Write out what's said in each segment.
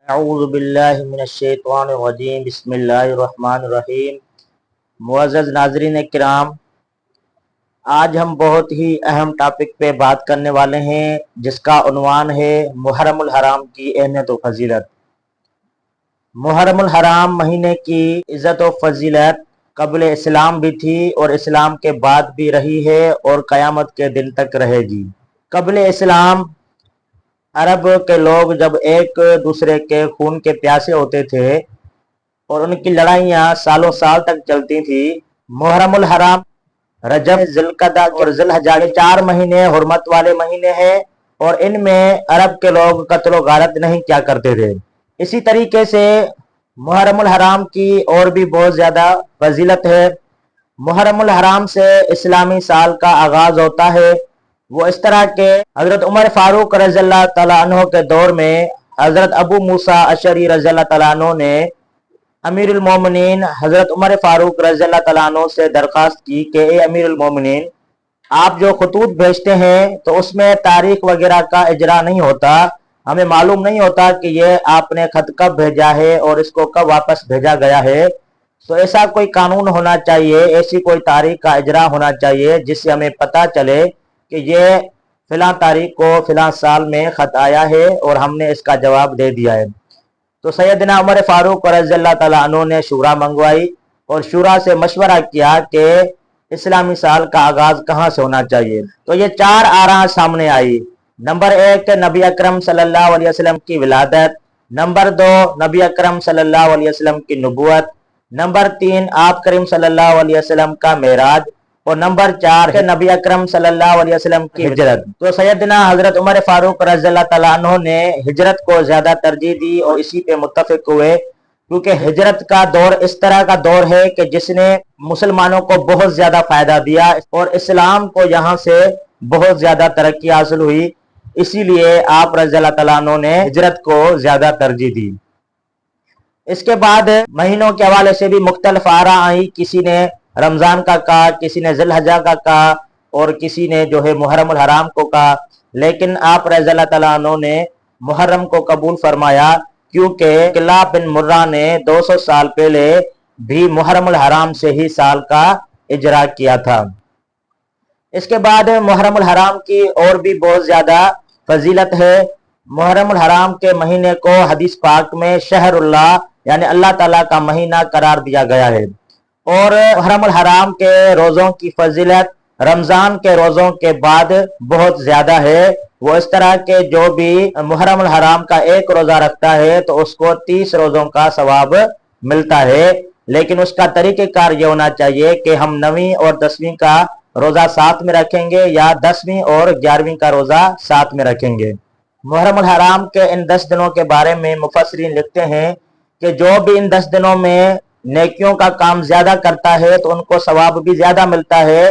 اعوذ باللہ من الشیطان الرجیم بسم اللہ الرحمن الرحیم۔ معزز ناظرین کرام، آج ہم بہت ہی اہم ٹاپک پہ بات کرنے والے ہیں جس کا عنوان ہے محرم الحرام کی اہمیت و فضیلت۔ محرم الحرام مہینے کی عزت و فضیلت قبل اسلام بھی تھی اور اسلام کے بعد بھی رہی ہے اور قیامت کے دن تک رہے گی۔ قبل اسلام عرب کے لوگ جب ایک دوسرے کے خون کے پیاسے ہوتے تھے اور ان کی لڑائیاں سالوں سال تک چلتی تھی۔ محرم الحرام، رجب، ذوالقعدہ اور ذوالحجہ کے 4 مہینے حرمت والے مہینے ہیں اور ان میں عرب کے لوگ قتل و غارت نہیں کیا کرتے تھے۔ اسی طریقے سے محرم الحرام کی اور بھی بہت زیادہ فضیلت ہے۔ محرم الحرام سے اسلامی سال کا آغاز ہوتا ہے۔ وہ اس طرح کہ حضرت عمر فاروق رضی اللہ تعالیٰ عنہ کے دور میں حضرت ابو موسیٰ اشعری رضی اللہ تعالیٰ عنہ نے امیر المومنین حضرت عمر فاروق رضی اللہ تعالیٰ عنہ سے درخواست کی کہ اے امیر المومنین، آپ جو خطوط بھیجتے ہیں تو اس میں تاریخ وغیرہ کا اجرا نہیں ہوتا، ہمیں معلوم نہیں ہوتا کہ یہ آپ نے خط کب بھیجا ہے اور اس کو کب واپس بھیجا گیا ہے۔ تو ایسا کوئی قانون ہونا چاہیے، ایسی کوئی تاریخ کا اجرا ہونا چاہیے جس سے ہمیں پتہ چلے کہ یہ فلاں تاریخ کو فلاں سال میں خط آیا ہے اور ہم نے اس کا جواب دے دیا ہے۔ تو سیدنا عمر فاروق رضی اللہ تعالیٰ عنہ نے شورا منگوائی اور شورا سے مشورہ کیا کہ اسلامی سال کا آغاز کہاں سے ہونا چاہیے۔ تو یہ 4 آراء سامنے آئی۔ نمبر 1 نبی اکرم صلی اللہ علیہ وسلم کی ولادت، نمبر 2 نبی اکرم صلی اللہ علیہ وسلم کی نبوت، نمبر 3 آپ کریم صلی اللہ علیہ وسلم کا معراج اور نمبر 4 نبی اکرم صلی اللہ علیہ وسلم کی ہجرت۔ تو سیدنا حضرت عمر فاروق رضی اللہ تعالیٰ عنہ نے ہجرت کو زیادہ ترجیح دی اور اسی پہ متفق ہوئے، کیونکہ ہجرت کا دور اس طرح کا دور ہے کہ جس نے مسلمانوں کو بہت زیادہ فائدہ دیا اور اسلام کو یہاں سے بہت زیادہ ترقی حاصل ہوئی، اسی لیے آپ رضی اللہ تعالیٰ عنہ نے ہجرت کو زیادہ ترجیح دی۔ اس کے بعد مہینوں کے حوالے سے بھی مختلف آراء آئی، کسی نے رمضان کا کہا، کسی نے ذوالحجہ کا کہا اور کسی نے جو ہے محرم الحرام کو کہا، لیکن آپ رضی اللہ تعالیٰ عنہ نے محرم کو قبول فرمایا، کیونکہ قلہ بن مرہ نے 200 سال پہلے بھی محرم الحرام سے ہی سال کا اجرا کیا تھا۔ اس کے بعد محرم الحرام کی اور بھی بہت زیادہ فضیلت ہے۔ محرم الحرام کے مہینے کو حدیث پاک میں شہر اللہ یعنی اللہ تعالیٰ کا مہینہ قرار دیا گیا ہے، اور محرم الحرام کے روزوں کی فضیلت رمضان کے روزوں کے بعد بہت زیادہ ہے۔ وہ اس طرح کہ جو بھی محرم الحرام کا 1 روزہ رکھتا ہے تو اس کو 30 روزوں کا ثواب ملتا ہے، لیکن اس کا طریقہ کار یہ ہونا چاہیے کہ ہم 9ویں اور 10ویں کا روزہ ساتھ میں رکھیں گے یا 10ویں اور 11ویں کا روزہ ساتھ میں رکھیں گے۔ محرم الحرام کے ان 10 دنوں کے بارے میں مفسرین لکھتے ہیں کہ جو بھی ان 10 دنوں میں نیکیوں کا کام زیادہ کرتا ہے تو ان کو ثواب بھی زیادہ ملتا ہے،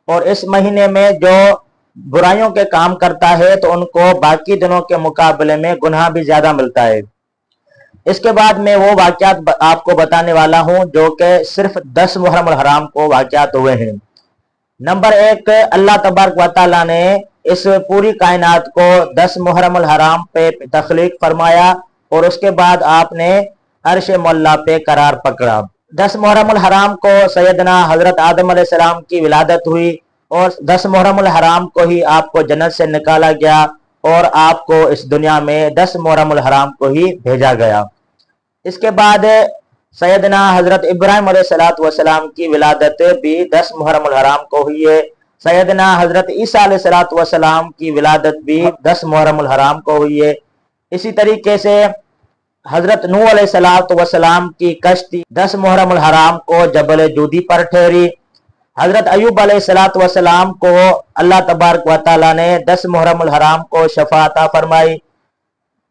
اور اس مہینے میں جو برائیوں کے کام کرتا ہے تو ان کو باقی دنوں کے مقابلے میں گناہ بھی زیادہ ملتا ہے۔ اس کے بعد میں وہ واقعات آپ کو بتانے والا ہوں جو کہ صرف 10 محرم الحرام کو واقعات ہوئے ہیں۔ نمبر 1، اللہ تبارک و تعالیٰ نے اس پوری کائنات کو 10 محرم الحرام پہ تخلیق فرمایا اور اس کے بعد آپ نے عرش مولا پہ قرار پکڑا۔ 10 محرم الحرام کو سیدنا حضرت آدم علیہ السلام کی ولادت ہوئی اور 10 محرم الحرام کو ہی آپ کو جنت سے نکالا گیا اور آپ کو اس دنیا میں 10 محرم الحرام کو ہی بھیجا گیا۔ اس کے بعد سیدنا حضرت ابراہیم علیہ السلام کی ولادت بھی 10 محرم الحرام کو ہوئی ہے۔ سیدنا حضرت عیسیٰ علیہ السلام کی ولادت بھی 10 محرم الحرام کو ہوئی ہے۔ اسی طریقے سے حضرت نوح علیہ السلام کی کشتی 10 محرم الحرام کو جبل جودی پر ٹھہری۔ حضرت ایوب علیہ السلام کو اللہ تبارک و تعالیٰ نے 10 محرم الحرام کو شفاء عطا فرمائی۔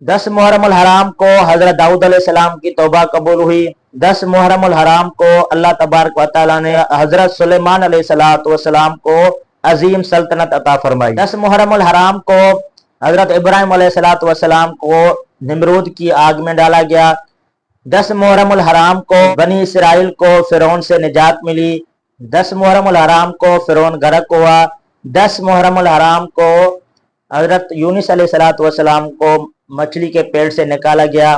10 محرم الحرام کو حضرت داؤد علیہ السلام کی توبہ قبول ہوئی۔ 10 محرم الحرام کو اللہ تبارک و تعالیٰ نے حضرت سلیمان علیہ السلام کو عظیم سلطنت عطا فرمائی۔ 10 محرم الحرام کو حضرت ابراہیم علیہ السلام کو نمرود کی آگ میں ڈالا گیا۔ 10 محرم الحرام کو بنی اسرائیل کو فرعون سے نجات ملی۔ 10 محرم الحرام کو فرعون غرق ہوا۔ 10 محرم الحرام کو حضرت یونس علیہ السلام کو مچھلی کے پیٹ سے نکالا گیا۔